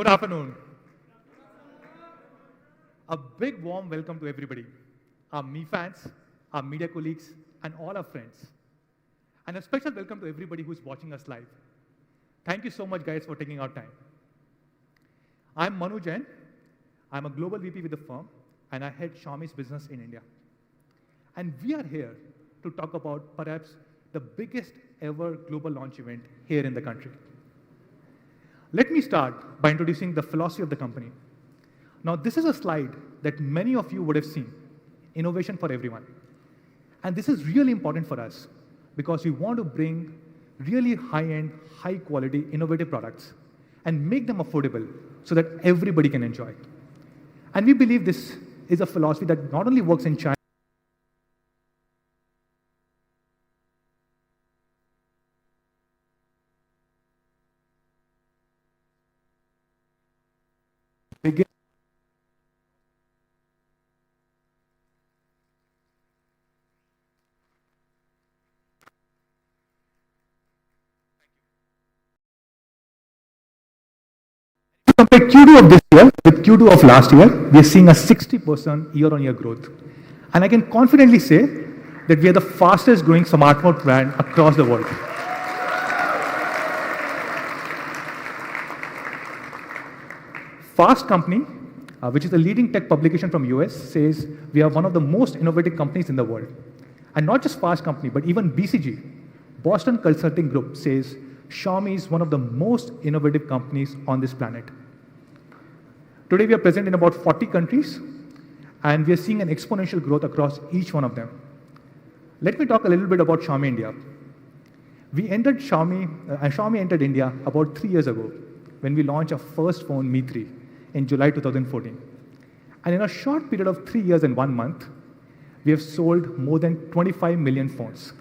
Good afternoon. A big warm welcome to everybody, our Mi fans, our media colleagues, and all our friends. And a special welcome to everybody who's watching us live. Thank you so much, guys, for taking our time. I'm Manu Jain. I'm a global VP with the firm, and I head Xiaomi's business in India. And we are here to talk about perhaps the biggest ever global launch event here in the country. Let me start by introducing the philosophy of the company. Now, this is a slide that many of you would have seen, innovation for everyone. And this is really important for us because we want to bring really high-end, high-quality, innovative products and make them affordable so that everybody can enjoy. And we believe this is a philosophy that not only works in China, begin compare Q2 of this year with Q2 of last year, we are seeing a 60% year-on-year growth. And I can confidently say that we are the fastest growing smartphone brand across the world. Fast Company, which is a leading tech publication from US, says we are one of the most innovative companies in the world. And not just Fast Company, but even BCG, Boston Consulting Group, says Xiaomi is one of the most innovative companies on this planet. Today, we are present in about 40 countries, and we are seeing an exponential growth across each one of them. Let me talk a little bit about Xiaomi India. We entered Xiaomi entered India about 3 years ago when we launched our first phone, Mi 3, in July 2014. And in a short period of 3 years and 1 month, we have sold more than 25 million phones.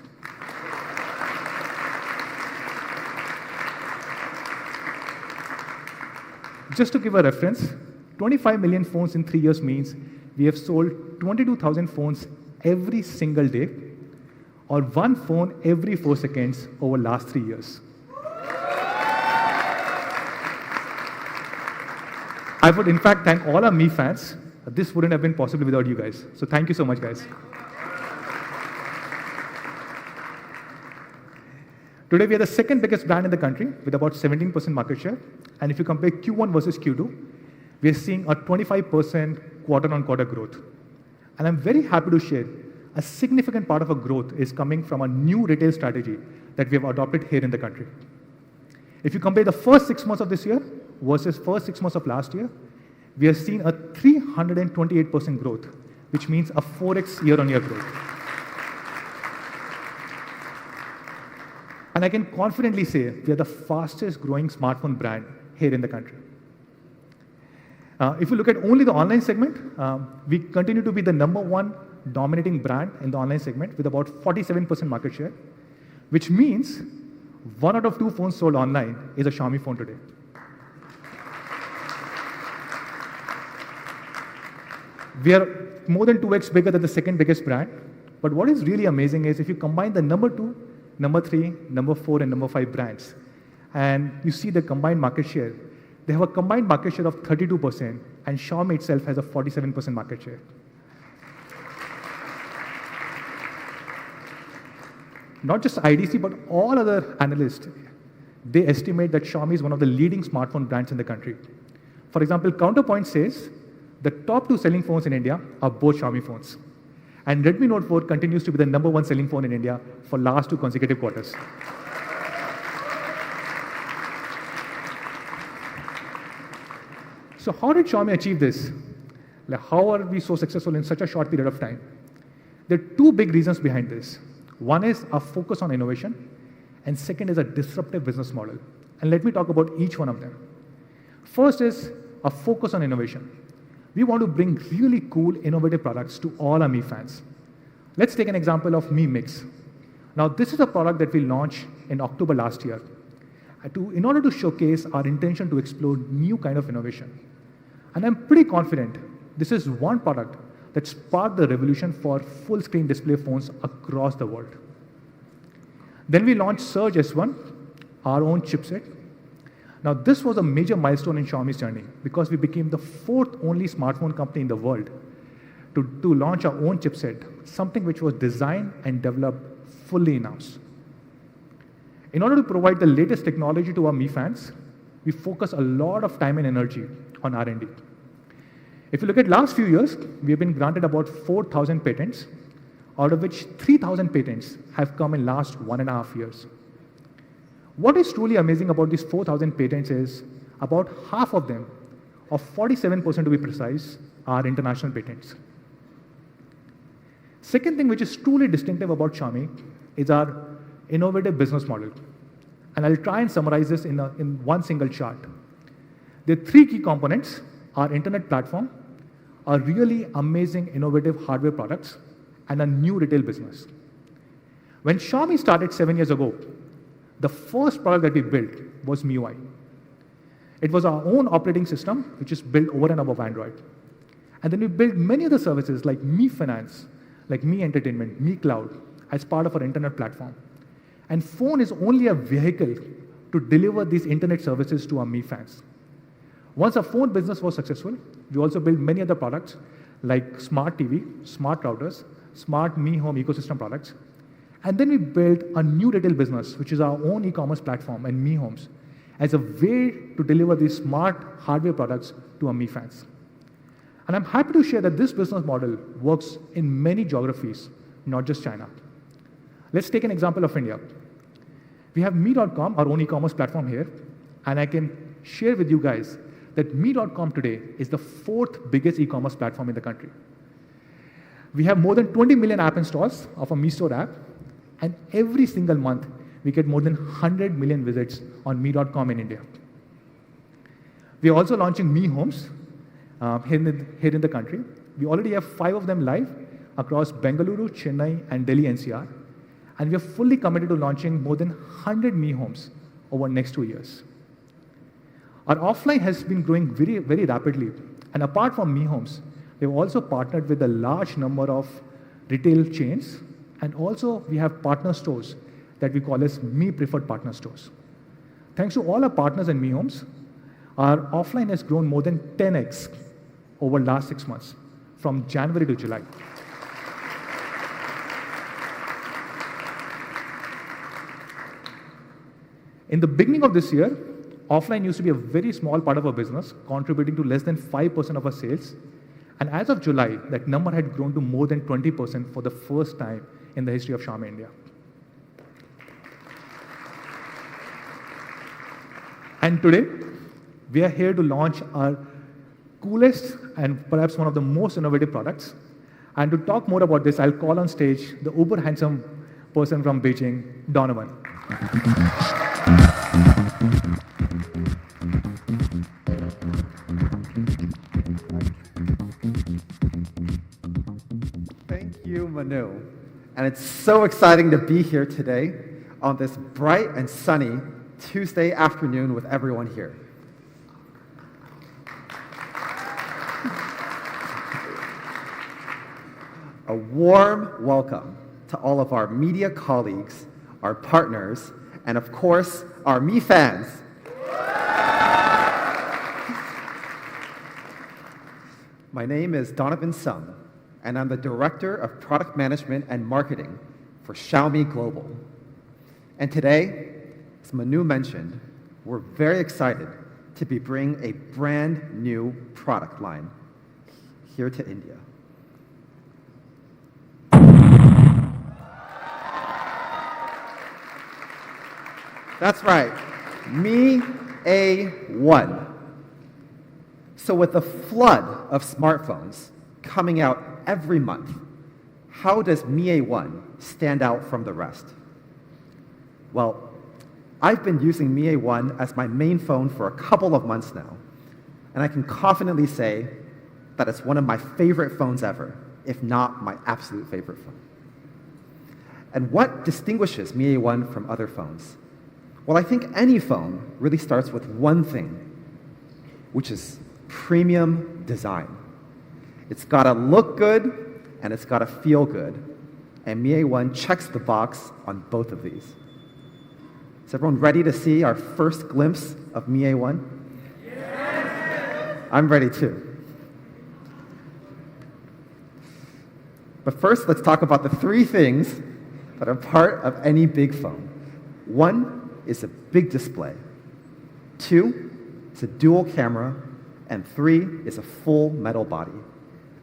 Just to give a reference, 25 million phones in 3 years means we have sold 22,000 phones every single day, or one phone every 4 seconds over the last 3 years. I would, in fact, thank all our Mi fans. This wouldn't have been possible without you guys. So thank you so much, guys. Today, we are the second biggest brand in the country with about 17% market share. And if you compare Q1 versus Q2, we are seeing a 25% quarter-on-quarter growth. And I'm very happy to share a significant part of our growth is coming from a new retail strategy that we have adopted here in the country. If you compare the first 6 months of this year versus first 6 months of last year, we have seen a 328% growth, which means a 4x year-on-year growth. And I can confidently say we are the fastest growing smartphone brand here in the country. If you look at only the online segment, we continue to be the #1 dominating brand in the online segment with about 47% market share, which means 1 out of 2 phones sold online is a Xiaomi phone today. We are more than 2x bigger than the second biggest brand. But what is really amazing is if you combine the #2, #3, #4, and #5 brands, and you see the combined market share, they have a combined market share of 32%, and Xiaomi itself has a 47% market share. Not just IDC, but all other analysts, they estimate that Xiaomi is one of the leading smartphone brands in the country. For example, Counterpoint says the top 2 selling phones in India are both Xiaomi phones. And Redmi Note 4 continues to be the #1 selling phone in India for last 2 consecutive quarters. So how did Xiaomi achieve this? Like, how are we so successful in such a short period of time? There are 2 big reasons behind this. One is our focus on innovation, and second is a disruptive business model. And let me talk about each one of them. First is a focus on innovation. We want to bring really cool, innovative products to all our Mi fans. Let's take an example of Mi Mix. Now, this is a product that we launched in October last year in order to showcase our intention to explore new kind of innovation. And I'm pretty confident this is one product that sparked the revolution for full-screen display phones across the world. Then we launched Surge S1, our own chipset. Now, this was a major milestone in Xiaomi's journey because we became the fourth only smartphone company in the world to launch our own chipset, something which was designed and developed fully in-house. In order to provide the latest technology to our Mi fans, we focus a lot of time and energy on R&D. If you look at last few years, we have been granted about 4,000 patents, out of which 3,000 patents have come in last 1.5 years. What is truly amazing about these 4,000 patents is about half of them, or 47% to be precise, are international patents. Second thing which is truly distinctive about Xiaomi is our innovative business model. And I'll try and summarize this in one single chart. There are 3 key components: our internet platform, our really amazing innovative hardware products, and a new retail business. When Xiaomi started 7 years ago, the first product that we built was MIUI. It was our own operating system, which is built over and above Android. And then we built many other services like Mi Finance, like Mi Entertainment, Mi Cloud, as part of our internet platform. And phone is only a vehicle to deliver these internet services to our Mi fans. Once our phone business was successful, we also built many other products like smart TV, smart routers, smart Mi Home ecosystem products. And then we built a new retail business, which is our own e-commerce platform and Mi Homes, as a way to deliver these smart hardware products to our Mi fans. And I'm happy to share that this business model works in many geographies, not just China. Let's take an example of India. We have Mi.com, our own e-commerce platform here, and I can share with you guys that Mi.com today is the 4th biggest e-commerce platform in the country. We have more than 20 million app installs of our Mi Store app, and every single month, we get more than 100 million visits on Mi.com in India. We are also launching Mi Homes here in the country. We already have 5 of them live across Bengaluru, Chennai, and Delhi NCR. And we are fully committed to launching more than 100 Mi Homes over the next 2 years. Our offline has been growing very, very rapidly. And apart from Mi Homes, we've also partnered with a large number of retail chains. And also, we have partner stores that we call as Mi Preferred Partner Stores. Thanks to all our partners in Mi Homes, our offline has grown more than 10x over the last 6 months, from January to July. In the beginning of this year, offline used to be a very small part of our business, contributing to less than 5% of our sales. And as of July, that number had grown to more than 20% for the first time in the history of Xiaomi India. And today, we are here to launch our coolest and perhaps one of the most innovative products. And to talk more about this, I'll call on stage the uber handsome person from Beijing, Donovan. Thank you, Manu. And it's so exciting to be here today on this bright and sunny Tuesday afternoon with everyone here. A warm welcome to all of our media colleagues, our partners, and of course, our Mi fans. My name is Donovan Sung, and I'm the Director of Product Management and Marketing for Xiaomi Global. And today, as Manu mentioned, we're very excited to be bringing a brand new product line here to India. That's right, Mi A1. So with the flood of smartphones coming out every month, how does Mi A1 stand out from the rest? Well, I've been using Mi A1 as my main phone for a couple of months now, and I can confidently say that it's one of my favorite phones ever, if not my absolute favorite phone. And what distinguishes Mi A1 from other phones? Well, I think any phone really starts with one thing, which is premium design. It's got to look good, and it's got to feel good. And Mi A1 checks the box on both of these. Is everyone ready to see our first glimpse of Mi A1? Yes! I'm ready too. But first, let's talk about the three things that are part of any big phone. One is a big display. Two is a dual camera. And three is a full metal body.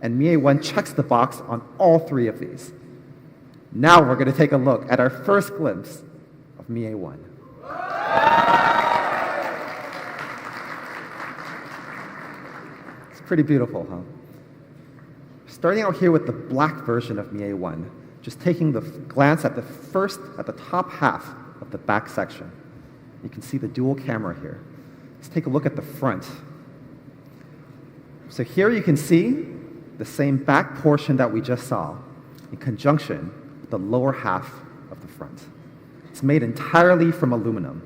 And Mi A1 checks the box on all three of these. Now we're going to take a look at our first glimpse of Mi A1. It's pretty beautiful, huh? Starting out here with the black version of Mi A1, just taking the glance at the top half of the back section. You can see the dual camera here. Let's take a look at the front. So here you can see the same back portion that we just saw in conjunction with the lower half of the front. It's made entirely from aluminum.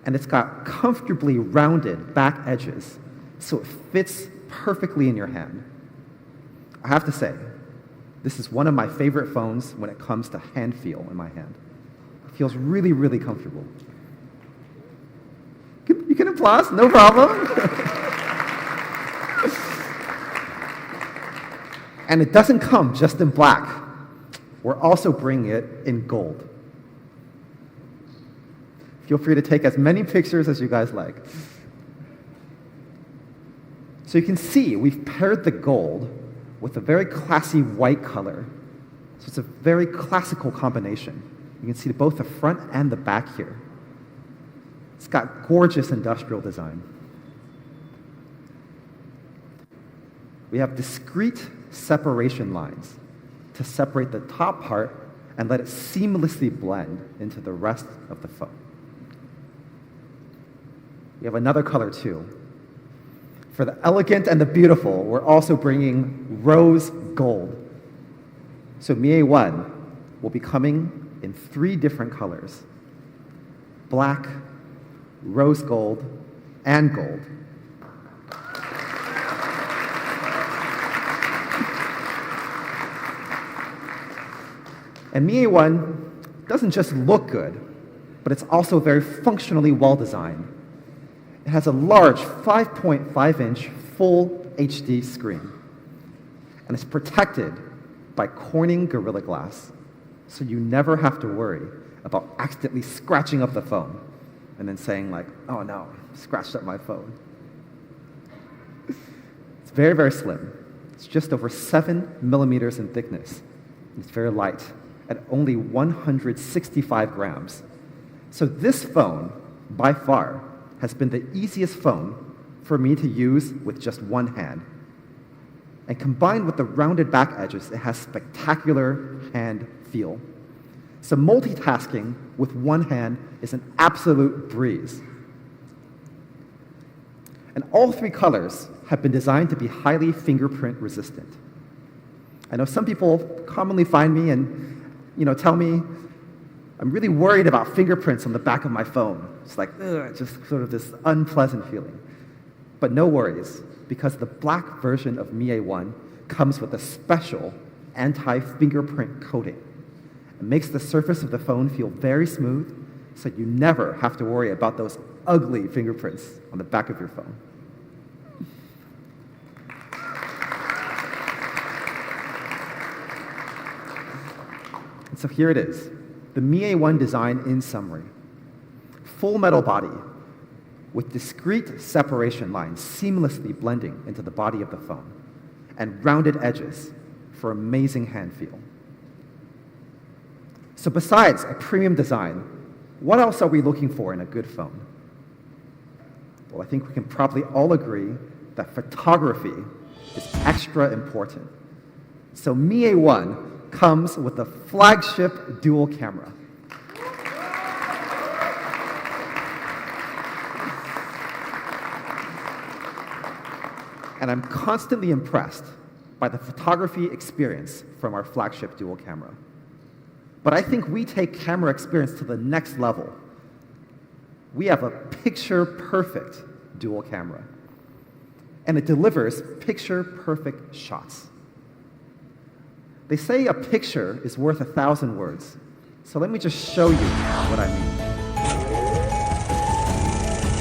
And it's got comfortably rounded back edges, so it fits perfectly in your hand. I have to say, this is one of my favorite phones when it comes to hand feel in my hand. It feels really, really comfortable. You can applaud, no problem. And it doesn't come just in black. We're also bringing it in gold. Feel free to take as many pictures as you guys like. So you can see we've paired the gold with a very classy white color. So it's a very classical combination. You can see both the front and the back here. It's got gorgeous industrial design. We have discrete separation lines to separate the top part and let it seamlessly blend into the rest of the phone. We have another color too. For the elegant and the beautiful, we're also bringing rose gold. So Mi A1 will be coming in 3 different colors: black, rose gold, and gold. And Mi A1 doesn't just look good, but it's also very functionally well designed. It has a large 5.5-inch full HD screen, and it's protected by Corning Gorilla Glass, so you never have to worry about accidentally scratching up the phone and then saying like, oh no, scratched up my phone. It's very, very slim. It's just over 7 millimeters in thickness. It's very light at only 165 grams. So this phone, by far, has been the easiest phone for me to use with just one hand. And combined with the rounded back edges, it has spectacular hand feel. So multitasking with one hand is an absolute breeze. And all 3 colors have been designed to be highly fingerprint resistant. I know some people commonly find me and tell me, I'm really worried about fingerprints on the back of my phone. It's like, ugh, just sort of this unpleasant feeling. But no worries, because the black version of Mi A1 comes with a special anti-fingerprint coating. It makes the surface of the phone feel very smooth, so you never have to worry about those ugly fingerprints on the back of your phone. And so here it is, the Mi A1 design in summary. Full metal body with discrete separation lines seamlessly blending into the body of the phone, and rounded edges for amazing hand feel. So besides a premium design, what else are we looking for in a good phone? Well, I think we can probably all agree that photography is extra important. So Mi A1 comes with a flagship dual camera. And I'm constantly impressed by the photography experience from our flagship dual camera. But I think we take camera experience to the next level. We have a picture-perfect dual camera, and it delivers picture-perfect shots. They say a picture is worth 1,000 words, So let me just show you what I mean.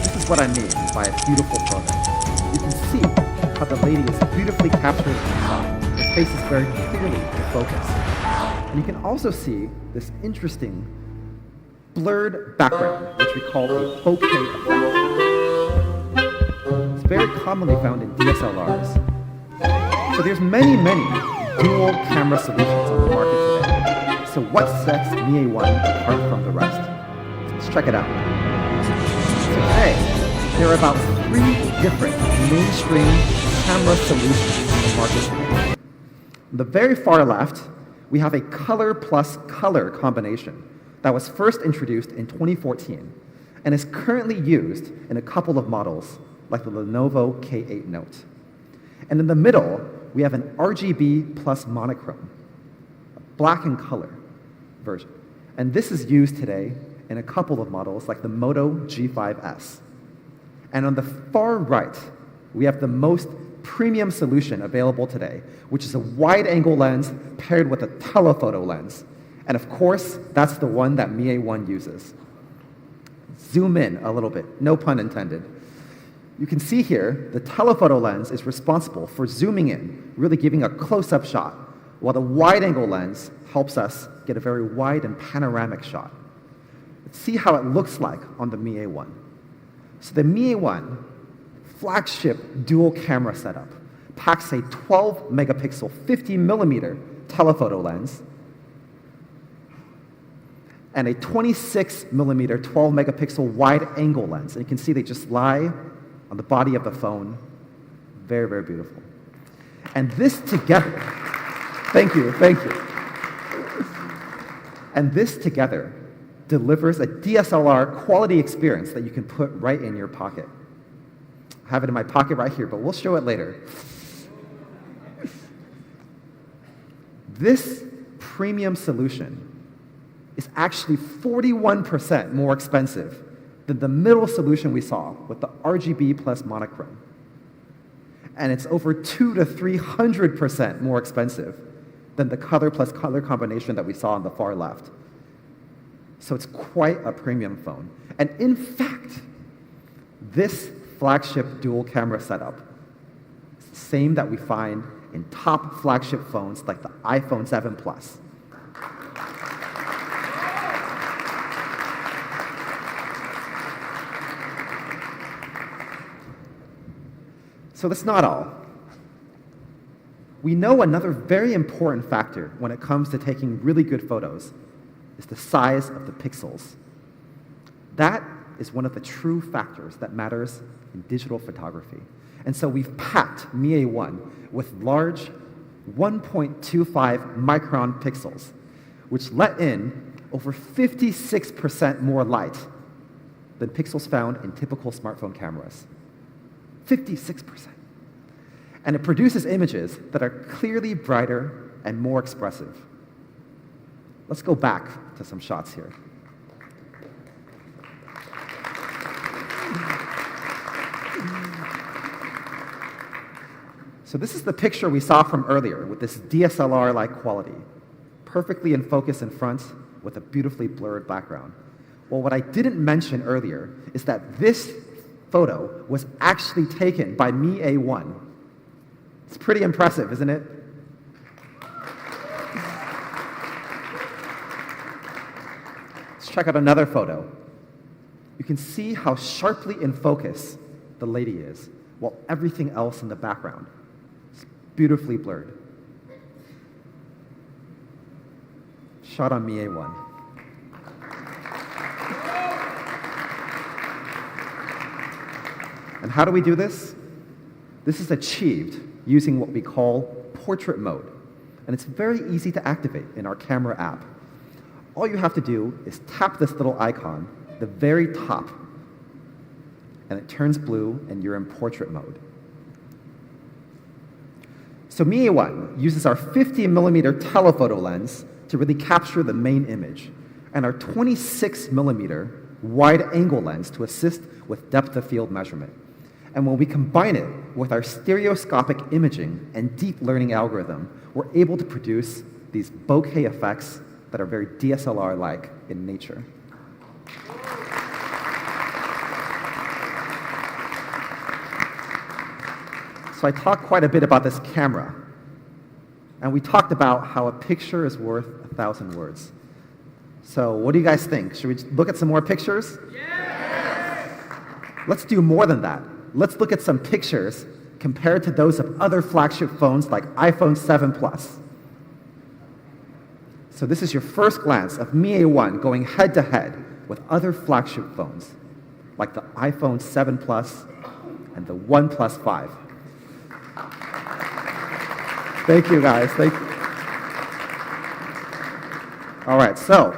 This is what I mean by a beautiful photo. You can see how the lady is beautifully captured in the shot. Her face is very clearly in focus. And you can also see this interesting blurred background, which we call a bokeh effect. It's very commonly found in DSLRs. So there's many dual camera solutions on the market today. So what sets Mi A1 apart from the rest? Let's check it out. So today, there are about 3 different mainstream camera solutions on the market today. On the very far left, we have a color plus color combination that was first introduced in 2014 and is currently used in a couple of models like the Lenovo K8 Note. And in the middle, we have an RGB plus monochrome, a black and color version. And this is used today in a couple of models like the Moto G5S. And on the far right, we have the most premium solution available today, which is a wide-angle lens paired with a telephoto lens. And of course, that's the one that Mi A1 uses. Zoom in a little bit, no pun intended. You can see here, the telephoto lens is responsible for zooming in, really giving a close-up shot, while the wide-angle lens helps us get a very wide and panoramic shot. Let's see how it looks like on the Mi A1. So the Mi A1 flagship dual camera setup packs a 12 megapixel 50 millimeter telephoto lens and a 26 millimeter 12 megapixel wide angle lens. And you can see they just lie on the body of the phone. Very, very beautiful. And this together, thank you. And this together delivers a DSLR quality experience that you can put right in your pocket. I have it in my pocket right here, but we'll show it later. This premium solution is actually 41% more expensive than the middle solution we saw with the RGB plus monochrome. And it's over 200 to 300% more expensive than the color plus color combination that we saw on the far left. So it's quite a premium phone. And in fact, this flagship dual camera setup is the same that we find in top flagship phones like the iPhone 7 Plus. So that's not all. We know another very important factor when it comes to taking really good photos is the size of the pixels. That is one of the true factors that matters in digital photography. And so we've packed Mi A1 with large 1.25 micron pixels, which let in over 56% more light than pixels found in typical smartphone cameras. 56%. And it produces images that are clearly brighter and more expressive. Let's go back to some shots here. So this is the picture we saw from earlier with this DSLR-like quality, perfectly in focus in front with a beautifully blurred background. Well, what I didn't mention earlier is that this photo was actually taken by Mi A1. It's pretty impressive, isn't it? Let's check out another photo. You can see how sharply in focus the lady is, while everything else in the background is beautifully blurred. Shot on Mi A1. And how do we do this? This is achieved using what we call portrait mode. And it's very easy to activate in our camera app. All you have to do is tap this little icon, the very top, and it turns blue and you're in portrait mode. So Mi A1 uses our 50 millimeter telephoto lens to really capture the main image, and our 26 millimeter wide angle lens to assist with depth of field measurement. And when we combine it with our stereoscopic imaging and deep learning algorithm, we're able to produce these bokeh effects that are very DSLR-like in nature. So I talked quite a bit about this camera, and we talked about how a picture is worth 1,000 words. So what do you guys think? Should we look at some more pictures? Yes! Let's do more than that. Let's look at some pictures compared to those of other flagship phones like iPhone 7 Plus. So this is your first glance of Mi A1 going head-to-head with other flagship phones like the iPhone 7 Plus and the OnePlus 5. Thank you, guys. Thank you. All right, so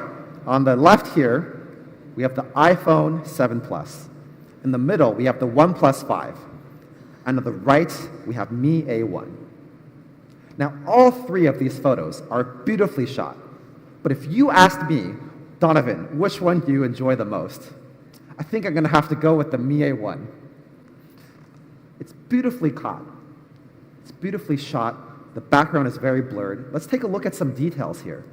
on the left here, we have the iPhone 7 Plus. In the middle, we have the OnePlus 5. And on the right, we have Mi A1. Now, all three of these photos are beautifully shot. But if you asked me, Donovan, which one do you enjoy the most? I think I'm going to have to go with the Mi A1. It's beautifully caught. It's beautifully shot. The background is very blurred. Let's take a look at some details here.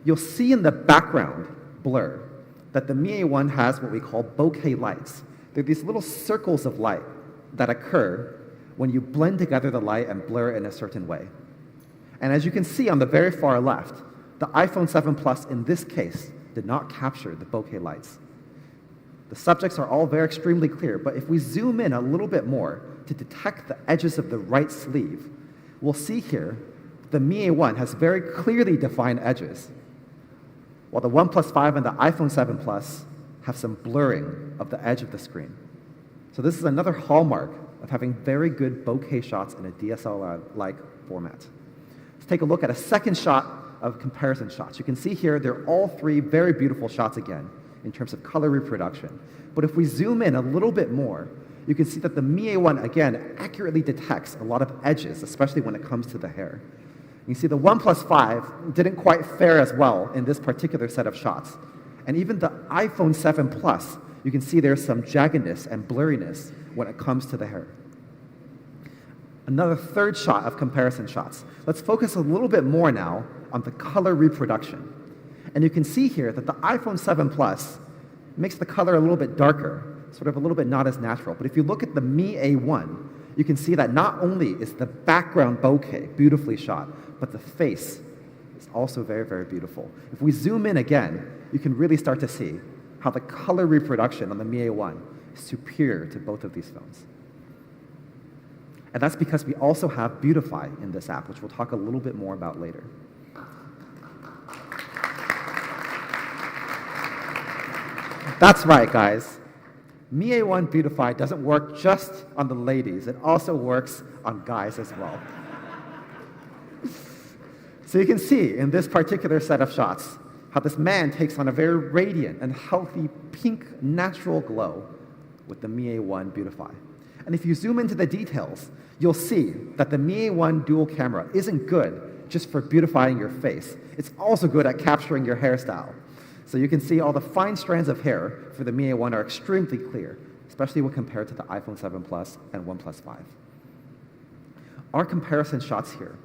You'll see in the background blur that the Mi A1 has what we call bokeh lights. They're these little circles of light that occur when you blend together the light and blur in a certain way. And as you can see on the very far left, the iPhone 7 Plus in this case did not capture the bokeh lights. The subjects are all very extremely clear, but if we zoom in a little bit more to detect the edges of the right sleeve, we'll see here the Mi A1 has very clearly defined edges, while the OnePlus 5 and the iPhone 7 Plus have some blurring of the edge of the screen. So this is another hallmark of having very good bokeh shots in a DSLR-like format. Let's take a look at a second shot of comparison shots. You can see here they're all three very beautiful shots again in terms of color reproduction. But if we zoom in a little bit more, you can see that the Mi A1 again accurately detects a lot of edges, especially when it comes to the hair. You see the OnePlus 5 didn't quite fare as well in this particular set of shots. And even the iPhone 7 Plus, you can see there's some jaggedness and blurriness when it comes to the hair. Another third shot of comparison shots. Let's focus a little bit more now on the color reproduction. And you can see here that the iPhone 7 Plus makes the color a little bit darker, sort of a little bit not as natural. But if you look at the Mi A1, you can see that not only is the background bokeh beautifully shot, but the face is also very, very beautiful. If we zoom in again, you can really start to see how the color reproduction on the Mi A1 is superior to both of these phones. And that's because we also have Beautify in this app, which we'll talk a little bit more about later. That's right, guys. Mi A1 Beautify doesn't work just on the ladies. It also works on guys as well. So you can see in this particular set of shots how this man takes on a very radiant and healthy pink natural glow with the Mi A1 Beautify. And if you zoom into the details, you'll see that the Mi A1 dual camera isn't good just for beautifying your face. It's also good at capturing your hairstyle. So you can see all the fine strands of hair for the Mi A1 are extremely clear, especially when compared to the iPhone 7 Plus and OnePlus 5. Our comparison shots here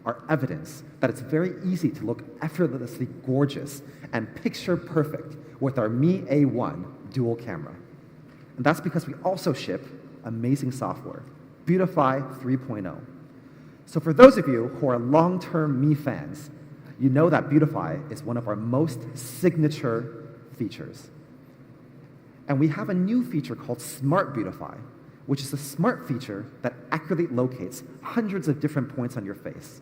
are evidence that it's very easy to look effortlessly gorgeous and picture perfect with our Mi A1 dual camera. And that's because we also ship amazing software, Beautify 3.0. So for those of you who are long-term Mi fans, you know that Beautify is one of our most signature features. And we have a new feature called Smart Beautify, which is a smart feature that accurately locates hundreds of different points on your face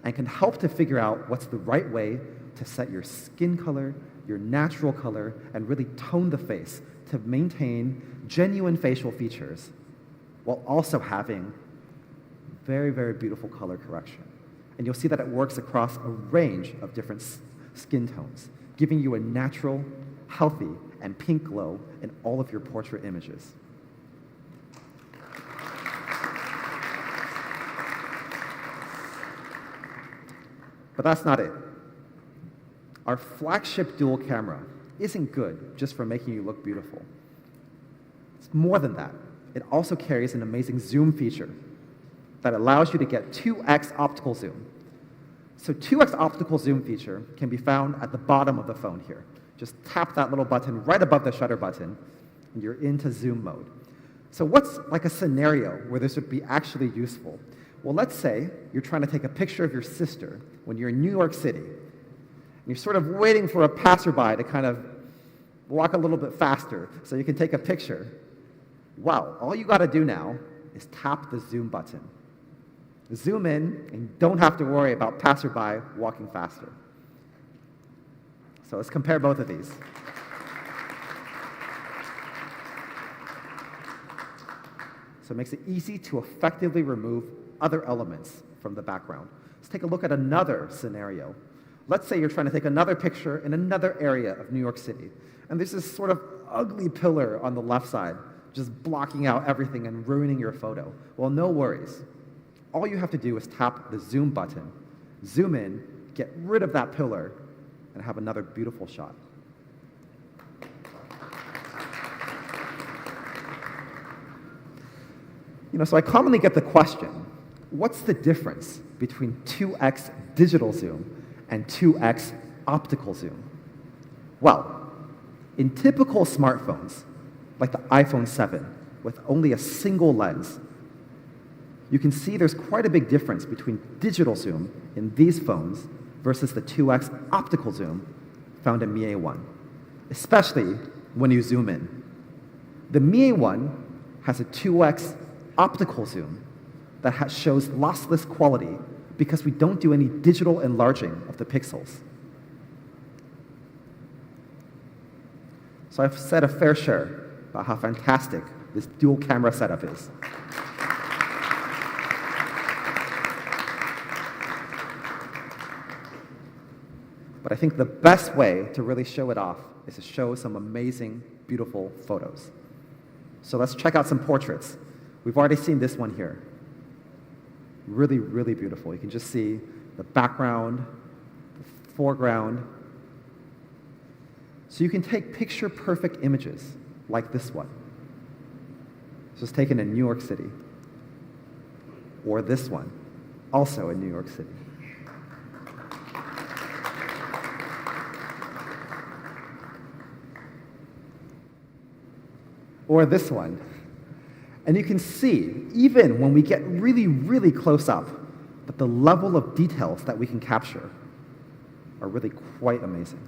and can help to figure out what's the right way to set your skin color, your natural color, and really tone the face to maintain genuine facial features while also having very, very beautiful color correction. And you'll see that it works across a range of different skin tones, giving you a natural, healthy, and pink glow in all of your portrait images. But that's not it. Our flagship dual camera isn't good just for making you look beautiful. It's more than that. It also carries an amazing zoom feature that allows you to get 2x optical zoom. So 2x optical zoom feature can be found at the bottom of the phone here. Just tap that little button right above the shutter button, and you're into zoom mode. So what's like a scenario where this would be actually useful? Well, let's say you're trying to take a picture of your sister when you're in New York City, and you're sort of waiting for a passerby to kind of walk a little bit faster so you can take a picture. Wow, all you got to do now is tap the zoom button. Zoom in, and you don't have to worry about passerby walking faster. So let's compare both of these. So it makes it easy to effectively remove other elements from the background. Let's take a look at another scenario. Let's say you're trying to take another picture in another area of New York City, and there's this sort of ugly pillar on the left side, just blocking out everything and ruining your photo. Well, no worries. All you have to do is tap the zoom button, zoom in, get rid of that pillar, and have another beautiful shot. So I commonly get the question, what's the difference between 2x digital zoom and 2x optical zoom? Well, in typical smartphones, like the iPhone 7, with only a single lens, you can see there's quite a big difference between digital zoom in these phones versus the 2x optical zoom found in Mi A1, especially when you zoom in. The Mi A1 has a 2x optical zoom that shows lossless quality because we don't do any digital enlarging of the pixels. So I've said a fair share about how fantastic this dual camera setup is. But I think the best way to really show it off is to show some amazing, beautiful photos. So let's check out some portraits. We've already seen this one here. Really, really beautiful. You can just see the background, the foreground. So you can take picture-perfect images like this one. This was taken in New York City. Or this one, also in New York City. Or this one. And you can see, even when we get really, really close up, that the level of details that we can capture are really quite amazing.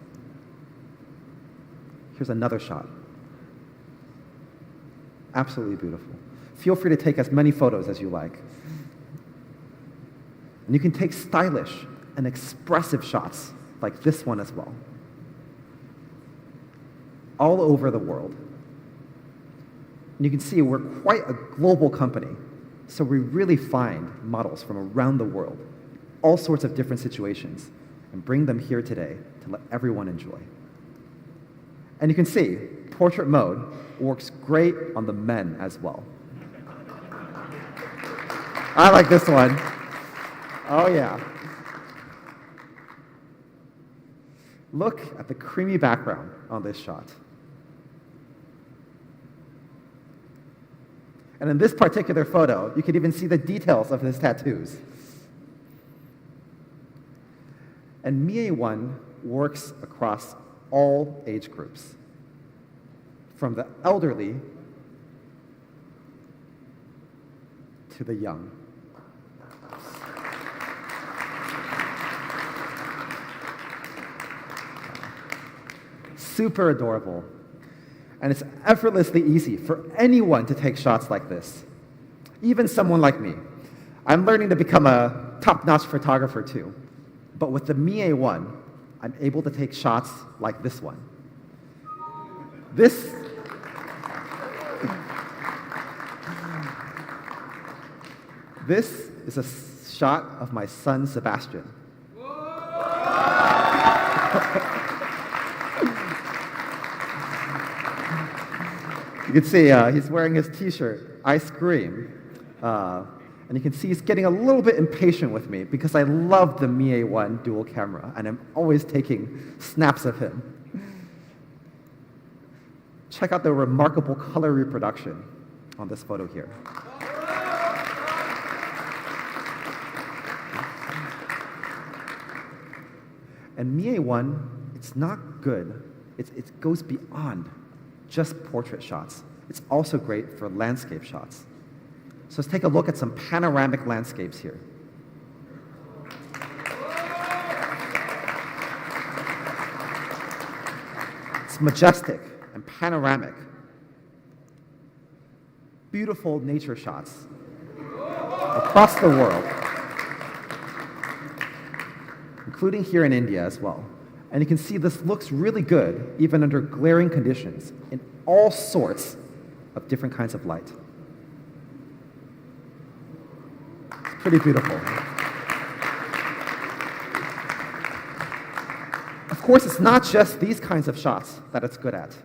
Here's another shot. Absolutely beautiful. Feel free to take as many photos as you like. And you can take stylish and expressive shots like this one as well. All over the world. And you can see we're quite a global company, so we really find models from around the world, all sorts of different situations, and bring them here today to let everyone enjoy. And you can see portrait mode works great on the men as well. I like this one. Oh yeah. Look at the creamy background on this shot. And in this particular photo, you can even see the details of his tattoos. And Mi A1 works across all age groups, from the elderly to the young. Super adorable. And it's effortlessly easy for anyone to take shots like this. Even someone like me. I'm learning to become a top-notch photographer too. But with the Mi A1, I'm able to take shots like this one. This is a shot of my son, Sebastian. You can see he's wearing his t-shirt, Ice Cream. And you can see he's getting a little bit impatient with me because I love the Mi A1 dual camera, and I'm always taking snaps of him. Check out the remarkable color reproduction on this photo here. And Mi A1, it's not good. It goes beyond just portrait shots. It's also great for landscape shots. So let's take a look at some panoramic landscapes here. It's majestic and panoramic. Beautiful nature shots across the world, including here in India as well. And you can see this looks really good even under glaring conditions in all sorts of different kinds of light. It's pretty beautiful. Of course, it's not just these kinds of shots that it's good at.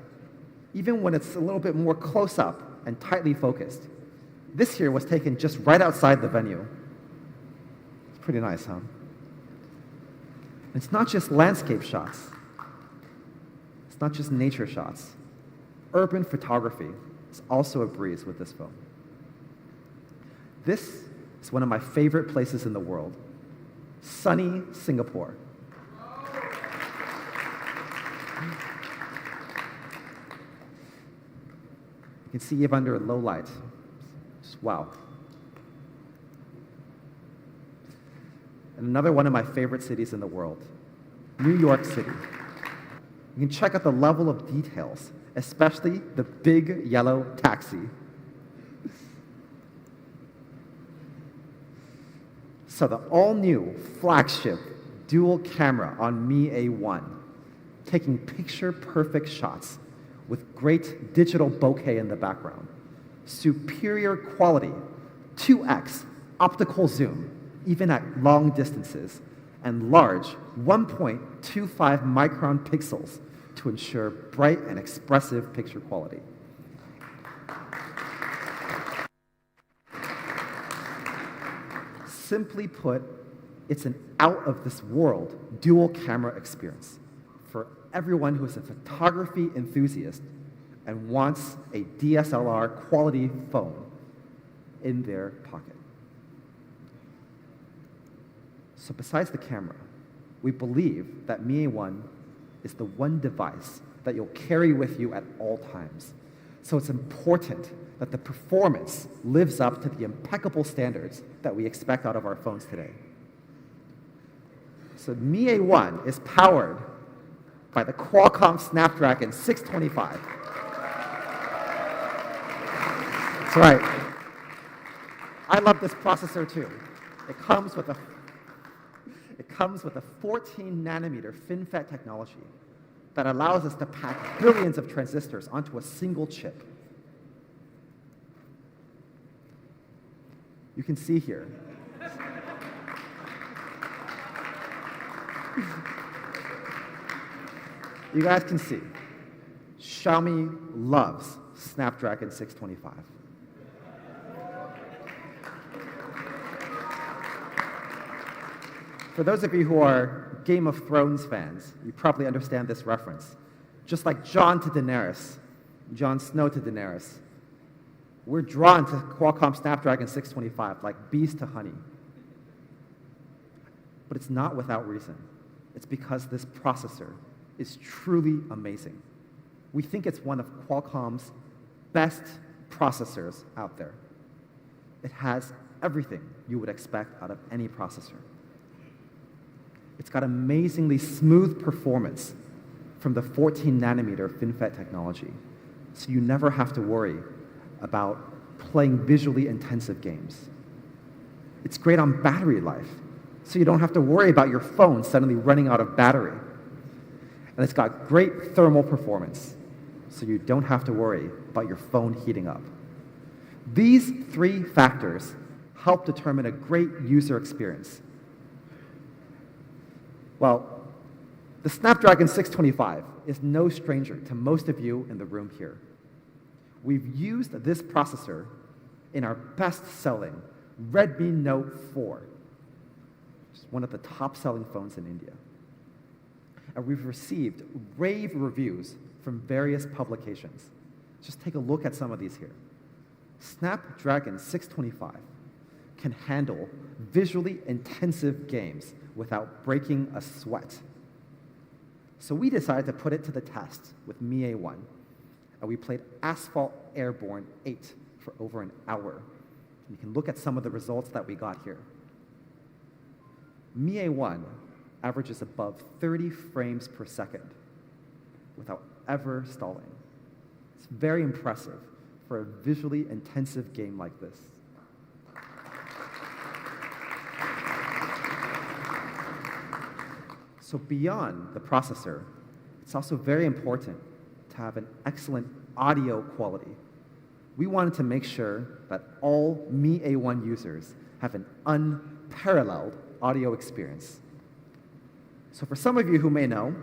Even when it's a little bit more close up and tightly focused. This here was taken just right outside the venue. It's pretty nice, huh? It's not just landscape shots. It's not just nature shots. Urban photography is also a breeze with this phone. This is one of my favorite places in the world, sunny Singapore. You can see even under a low light. Just wow. And another one of my favorite cities in the world, New York City. You can check out the level of details, especially the big yellow taxi. So the all-new Flagship dual camera on Mi A1, taking picture-perfect shots with great digital bokeh in the background, superior quality, 2x optical zoom, even at long distances, and large 1.25 micron pixels to ensure bright and expressive picture quality. Simply put, it's an out-of-this-world dual camera experience for everyone who is a photography enthusiast and wants a DSLR quality phone in their pocket. So besides the camera, we believe that Mi A1 is the one device that you'll carry with you at all times. So it's important that the performance lives up to the impeccable standards that we expect out of our phones today. So Mi A1 is powered by the Qualcomm Snapdragon 625. That's right. I love this processor too. It comes with a 14 nanometer FinFET technology that allows us to pack billions of transistors onto a single chip. You can see here. You guys can see. Xiaomi loves Snapdragon 625. For those of you who are Game of Thrones fans, you probably understand this reference. Just like Jon to Daenerys, Jon Snow to Daenerys, we're drawn to Qualcomm Snapdragon 625 like bees to honey. But it's not without reason. It's because this processor is truly amazing. We think it's one of Qualcomm's best processors out there. It has everything you would expect out of any processor. It's got amazingly smooth performance from the 14 nanometer FinFET technology, so you never have to worry about playing visually intensive games. It's great on battery life, so you don't have to worry about your phone suddenly running out of battery. And it's got great thermal performance, so you don't have to worry about your phone heating up. These three factors help determine a great user experience. Well, the Snapdragon 625 is no stranger to most of you in the room here. We've used this processor in our best-selling Redmi Note 4, which is one of the top-selling phones in India. And we've received rave reviews from various publications. Just take a look at some of these here. Snapdragon 625 can handle visually intensive games without breaking a sweat. So we decided to put it to the test with Mi A1, and we played Asphalt Airborne 8 for over an hour. You can look at some of the results that we got here. Mi A1 averages above 30 frames per second without ever stalling. It's very impressive for a visually intensive game like this. So beyond the processor, it's also very important to have an excellent audio quality. We wanted to make sure that all Mi A1 users have an unparalleled audio experience. So for some of you who may know,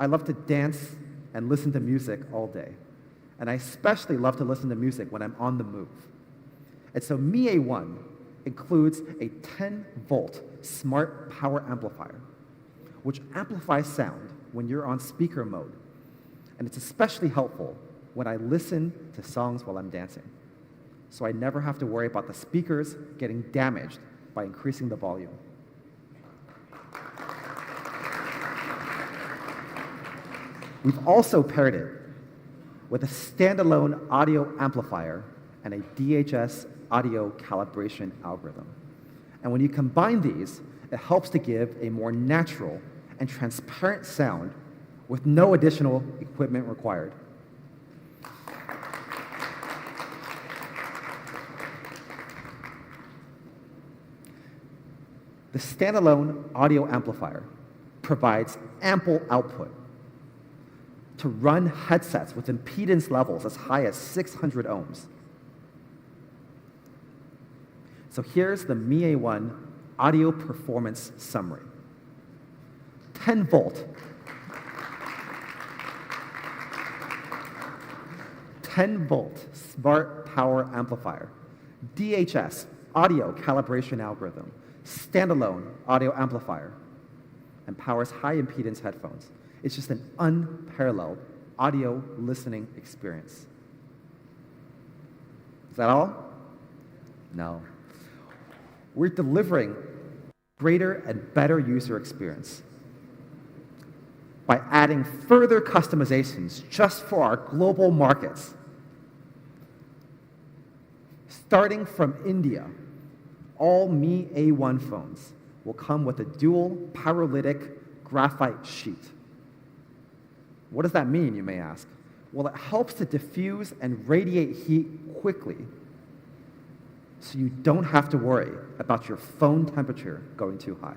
I love to dance and listen to music all day. And I especially love to listen to music when I'm on the move. And so Mi A1 includes a 10-volt smart power amplifier, which amplifies sound when you're on speaker mode. And it's especially helpful when I listen to songs while I'm dancing. So I never have to worry about the speakers getting damaged by increasing the volume. We've also paired it with a standalone audio amplifier and a DHS audio calibration algorithm. And when you combine these, it helps to give a more natural and transparent sound with no additional equipment required. The standalone audio amplifier provides ample output to run headsets with impedance levels as high as 600 ohms. So here's the Mi A1 audio performance summary. 10 volt. 10 volt smart power amplifier. DHS audio calibration algorithm. Standalone audio amplifier. And powers high impedance headphones. It's just an unparalleled audio listening experience. Is that all? No. We're delivering greater and better user experience by adding further customizations just for our global markets. Starting from India, all Mi A1 phones will come with a dual pyrolytic graphite sheet. What does that mean, you may ask? Well, it helps to diffuse and radiate heat quickly, so you don't have to worry about your phone temperature going too high.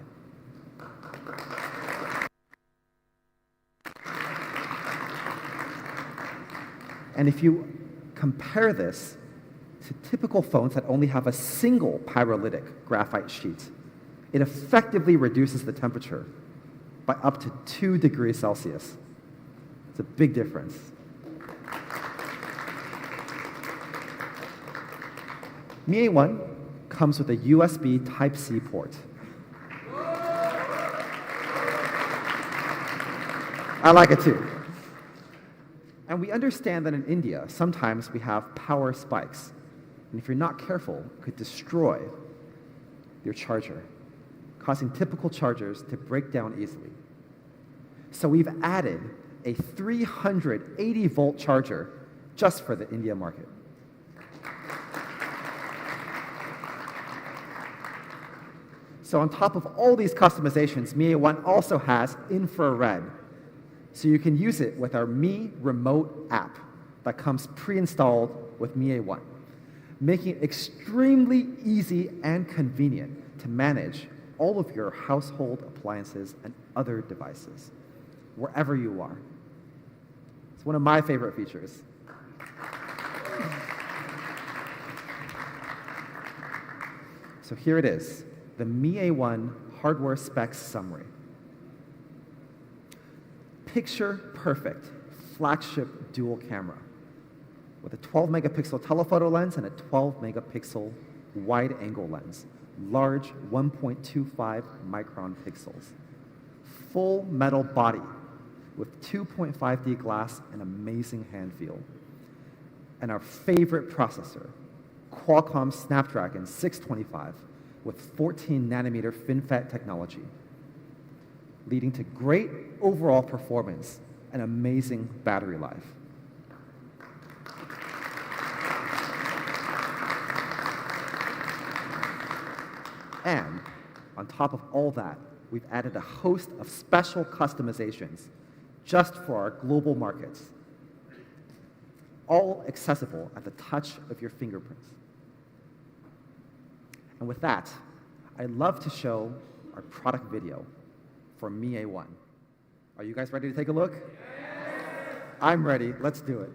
And if you compare this to typical phones that only have a single pyrolytic graphite sheet, it effectively reduces the temperature by up to 2 degrees Celsius. It's a big difference. Mi A1 comes with a USB Type-C port. I like it too. And we understand that in India, sometimes we have power spikes. And if you're not careful, it could destroy your charger, causing typical chargers to break down easily. So we've added a 380-volt charger just for the India market. So on top of all these customizations, Mi A1 also has infrared. So you can use it with our Mi Remote app that comes pre-installed with Mi A1, making it extremely easy and convenient to manage all of your household appliances and other devices, wherever you are. It's one of my favorite features. So here it is, the Mi A1 hardware specs summary. Picture-perfect flagship dual camera with a 12-megapixel telephoto lens and a 12-megapixel wide-angle lens, large 1.25 micron pixels, full metal body with 2.5D glass and amazing hand feel, and our favorite processor, Qualcomm Snapdragon 625 with 14-nanometer FinFET technology. leading to great overall performance and amazing battery life. And on top of all that, we've added a host of special customizations just for our global markets, all accessible at the touch of your fingerprints. And with that, I'd love to show our product video for Mi A1. Are you guys ready to take a look? Yes. I'm ready. Let's do it.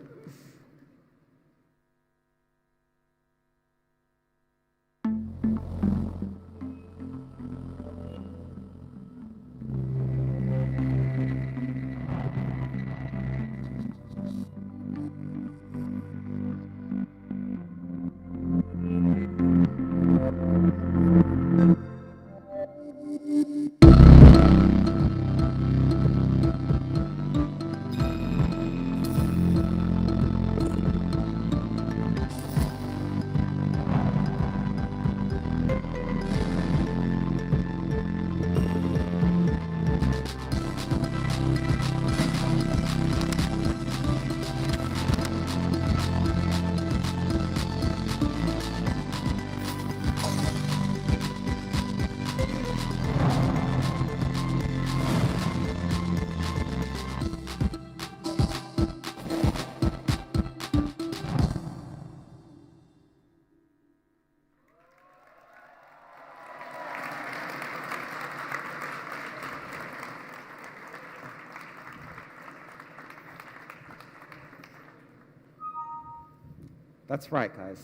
That's right, guys.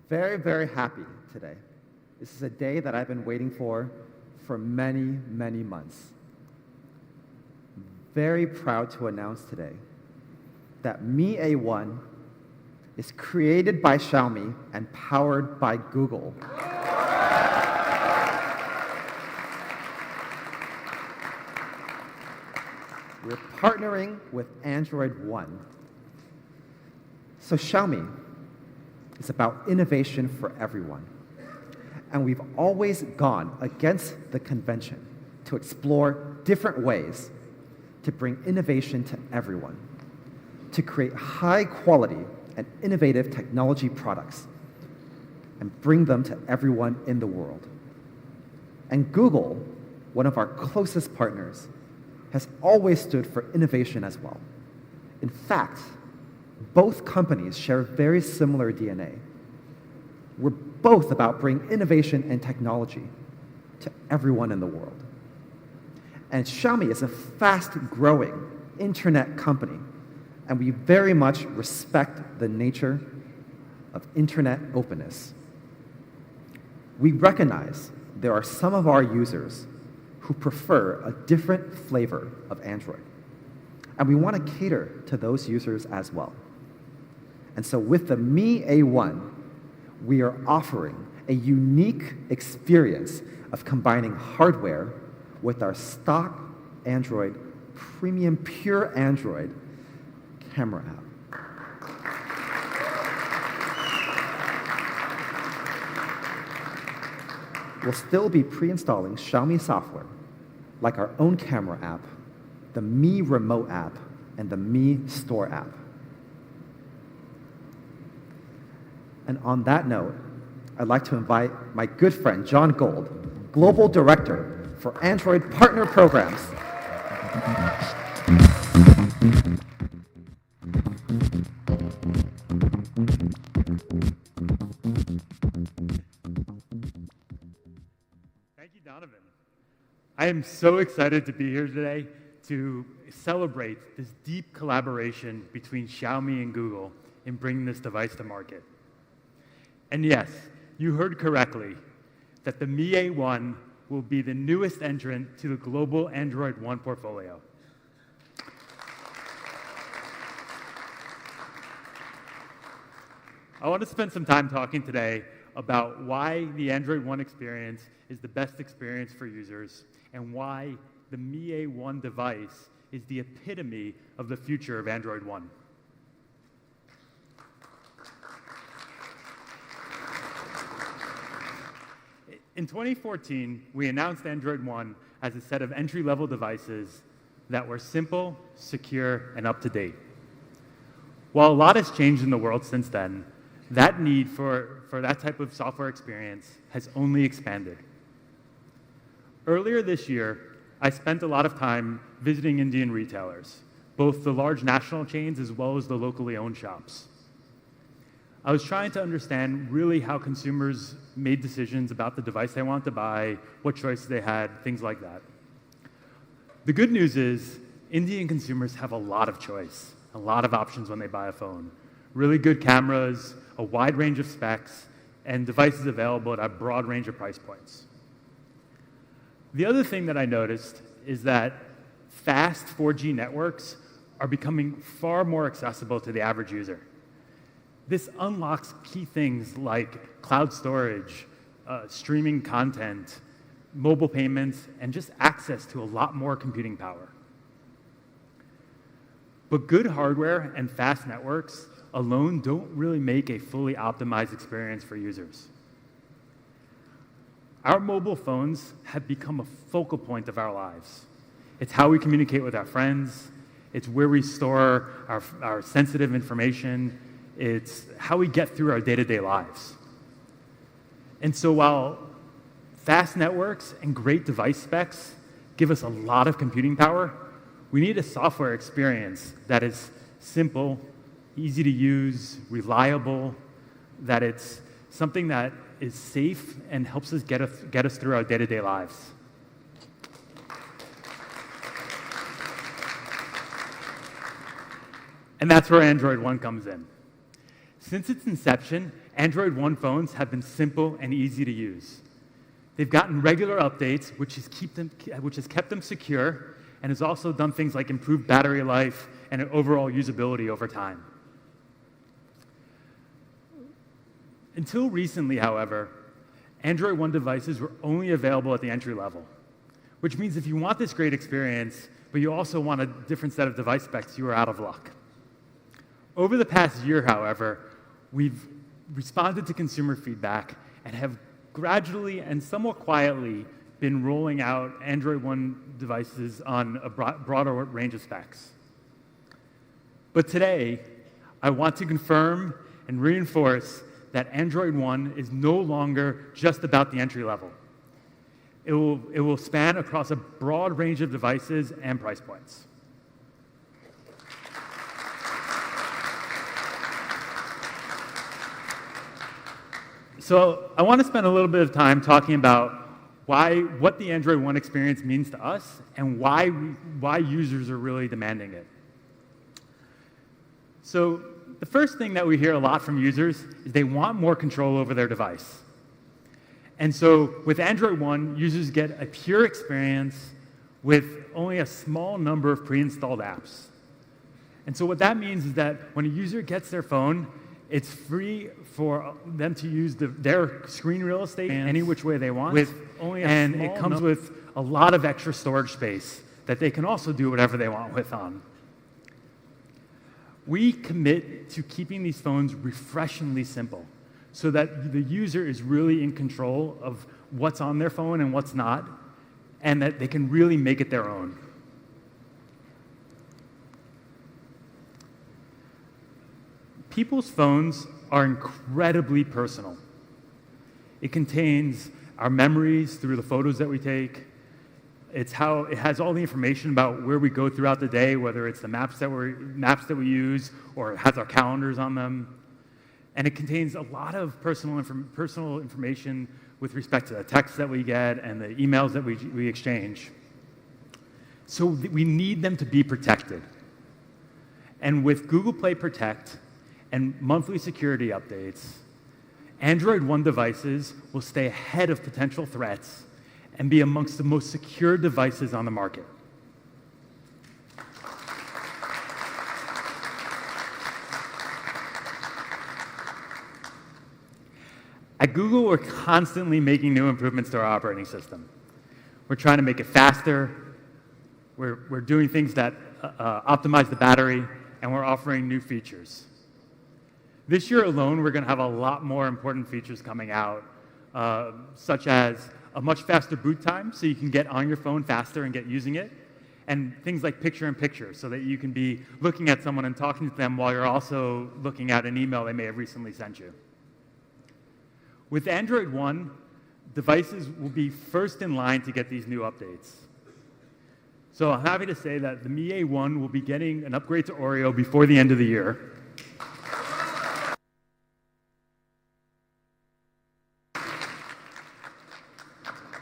Very, very happy today. This is a day that I've been waiting for many, many months. Very proud to announce today that Mi A1 is created by Xiaomi and powered by Google. We're partnering with Android One. So Xiaomi is about innovation for everyone. And we've always gone against the convention to explore different ways to bring innovation to everyone, to create high quality and innovative technology products and bring them to everyone in the world. And Google, one of our closest partners, has always stood for innovation as well. In fact, both companies share very similar DNA. We're both about bringing innovation and technology to everyone in the world. And Xiaomi is a fast-growing internet company, and we very much respect the nature of internet openness. We recognize there are some of our users who prefer a different flavor of Android, and we want to cater to those users as well. And so with the Mi A1, we are offering a unique experience of combining hardware with our stock Android, premium pure Android camera app. We'll still be pre-installing Xiaomi software, like our own camera app, the Mi Remote app, and the Mi Store app. And on that note, I'd like to invite my good friend, John Gold, Global Director for Android Partner Programs. Thank you, Donovan. I am so excited to be here today to celebrate this deep collaboration between Xiaomi and Google in bringing this device to market. And yes, you heard correctly that the Mi A1 will be the newest entrant to the global Android One portfolio. I want to spend some time talking today about why the Android One experience is the best experience for users and why the Mi A1 device is the epitome of the future of Android One. In 2014, we announced Android One as a set of entry-level devices that were simple, secure, and up-to-date. While a lot has changed in the world since then, that need for that type of software experience has only expanded. Earlier this year, I spent a lot of time visiting Indian retailers, both the large national chains as well as the locally owned shops. I was trying to understand really how consumers made decisions about the device they wanted to buy, what choices they had, things like that. The good news is Indian consumers have a lot of choice, a lot of options when they buy a phone. Really good cameras, a wide range of specs, and devices available at a broad range of price points. The other thing that I noticed is that fast 4G networks are becoming far more accessible to the average user. This unlocks key things like cloud storage, streaming content, mobile payments, and just access to a lot more computing power. But good hardware and fast networks alone don't really make a fully optimized experience for users. Our mobile phones have become a focal point of our lives. It's how we communicate with our friends. It's where we store our sensitive information. It's how we get through our day-to-day lives. And so while fast networks and great device specs give us a lot of computing power, we need a software experience that is simple, easy to use, reliable, that it's something that is safe and helps us get us through our day-to-day lives. And that's where Android One comes in. Since its inception, Android One phones have been simple and easy to use. They've gotten regular updates, which has kept them secure, and has also done things like improved battery life and overall usability over time. Until recently, however, Android One devices were only available at the entry level, which means if you want this great experience, but you also want a different set of device specs, you are out of luck. Over the past year, however, we've responded to consumer feedback and have gradually and somewhat quietly been rolling out Android One devices on a broader range of specs. But today, I want to confirm and reinforce that Android One is no longer just about the entry level. It will span across a broad range of devices and price points. So I want to spend a little bit of time talking about what the Android One experience means to us and why users are really demanding it. So the first thing that we hear a lot from users is they want more control over their device. And so with Android One, users get a pure experience with only a small number of pre-installed apps. And so what that means is that when a user gets their phone, it's free for them to use their screen real estate any which way they want. And it comes with a lot of extra storage space that they can also do whatever they want with on. We commit to keeping these phones refreshingly simple so that the user is really in control of what's on their phone and what's not, and that they can really make it their own. People's phones are incredibly personal. It contains our memories through the photos that we take. It has all the information about where we go throughout the day, whether it's the maps that we use or it has our calendars on them. And it contains a lot of personal information with respect to the texts that we get and the emails that we exchange. So we need them to be protected. And with Google Play Protect and monthly security updates, Android One devices will stay ahead of potential threats and be amongst the most secure devices on the market. At Google, we're constantly making new improvements to our operating system. We're trying to make it faster. We're doing things that optimize the battery, and we're offering new features. This year alone, we're going to have a lot more important features coming out, such as a much faster boot time so you can get on your phone faster and get using it, and things like picture-in-picture so that you can be looking at someone and talking to them while you're also looking at an email they may have recently sent you. With Android One, devices will be first in line to get these new updates. So I'm happy to say that the Mi A1 will be getting an upgrade to Oreo before the end of the year.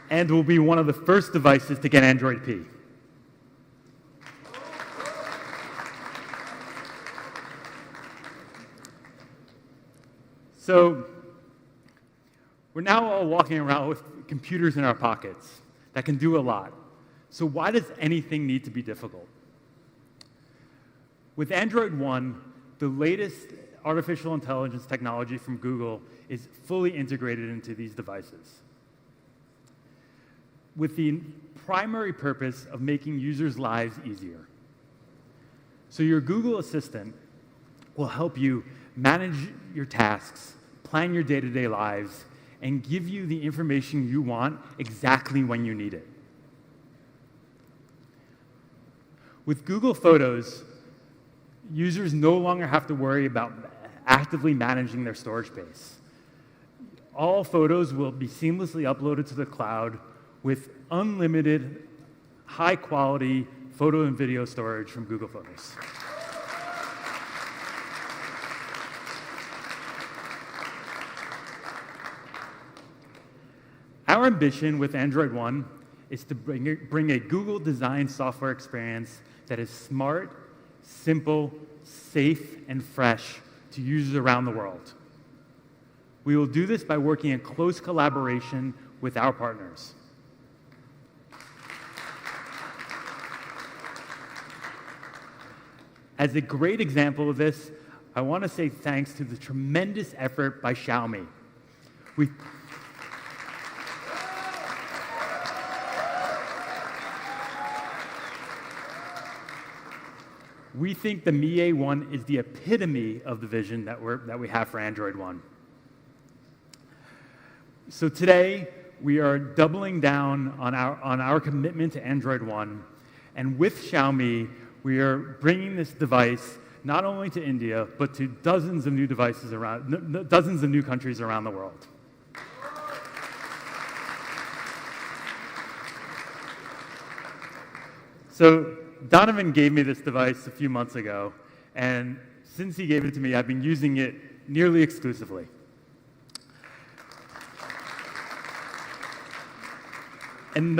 And will be one of the first devices to get Android P. So we're now all walking around with computers in our pockets that can do a lot. So why does anything need to be difficult? With Android One, the latest artificial intelligence technology from Google is fully integrated into these devices, with the primary purpose of making users' lives easier. So your Google Assistant will help you manage your tasks, plan your day-to-day lives, and give you the information you want exactly when you need it. With Google Photos, users no longer have to worry about actively managing their storage space. All photos will be seamlessly uploaded to the cloud with unlimited, high-quality photo and video storage from Google Photos. Our ambition with Android One is to bring a Google-designed software experience that is smart, simple, safe, and fresh to users around the world. We will do this by working in close collaboration with our partners. As a great example of this, I want to say thanks to the tremendous effort by Xiaomi. We think the Mi A1 is the epitome of the vision that we have for Android One. So today, we are doubling down on our commitment to Android One, and with Xiaomi, we are bringing this device not only to India, but to dozens of new devices around, dozens of new countries around the world. So Donovan gave me this device a few months ago, and since he gave it to me, I've been using it nearly exclusively. And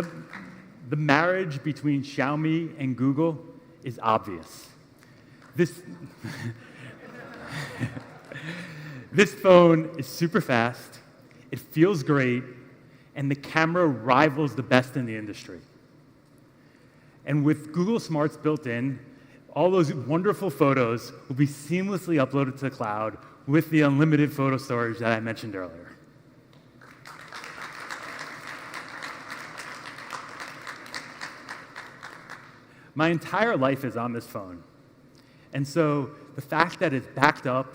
the marriage between Xiaomi and Google is obvious. This phone is super fast, it feels great, and the camera rivals the best in the industry. And with Google Smarts built in, all those wonderful photos will be seamlessly uploaded to the cloud with the unlimited photo storage that I mentioned earlier. My entire life is on this phone. And so the fact that it's backed up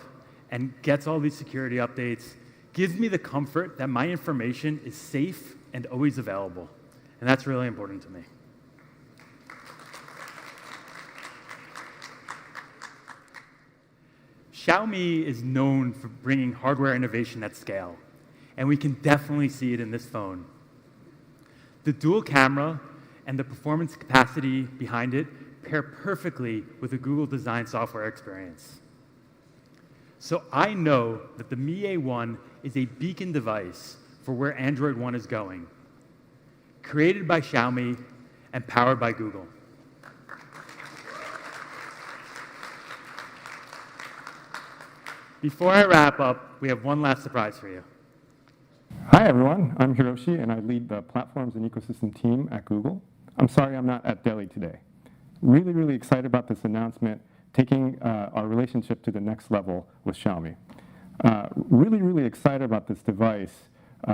and gets all these security updates gives me the comfort that my information is safe and always available. And that's really important to me. Xiaomi is known for bringing hardware innovation at scale, and we can definitely see it in this phone. The dual camera and the performance capacity behind it pair perfectly with the Google-designed software experience. So I know that the Mi A1 is a beacon device for where Android One is going, created by Xiaomi and powered by Google. Before I wrap up, we have one last surprise for you. Hi, everyone. I'm Hiroshi, and I lead the platforms and ecosystem team at Google. I'm sorry I'm not at Delhi today. Really, really excited about this announcement, taking our relationship to the next level with Xiaomi. Really, really excited about this device.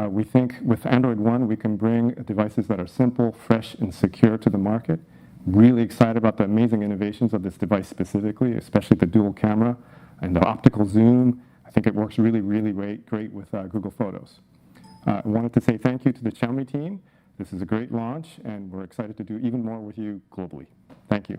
We think with Android One, we can bring devices that are simple, fresh, and secure to the market. Really excited about the amazing innovations of this device specifically, especially the dual camera and the optical zoom. I think it works really, really great with Google Photos. I wanted to say thank you to the Xiaomi team. This is a great launch, and we're excited to do even more with you globally. Thank you.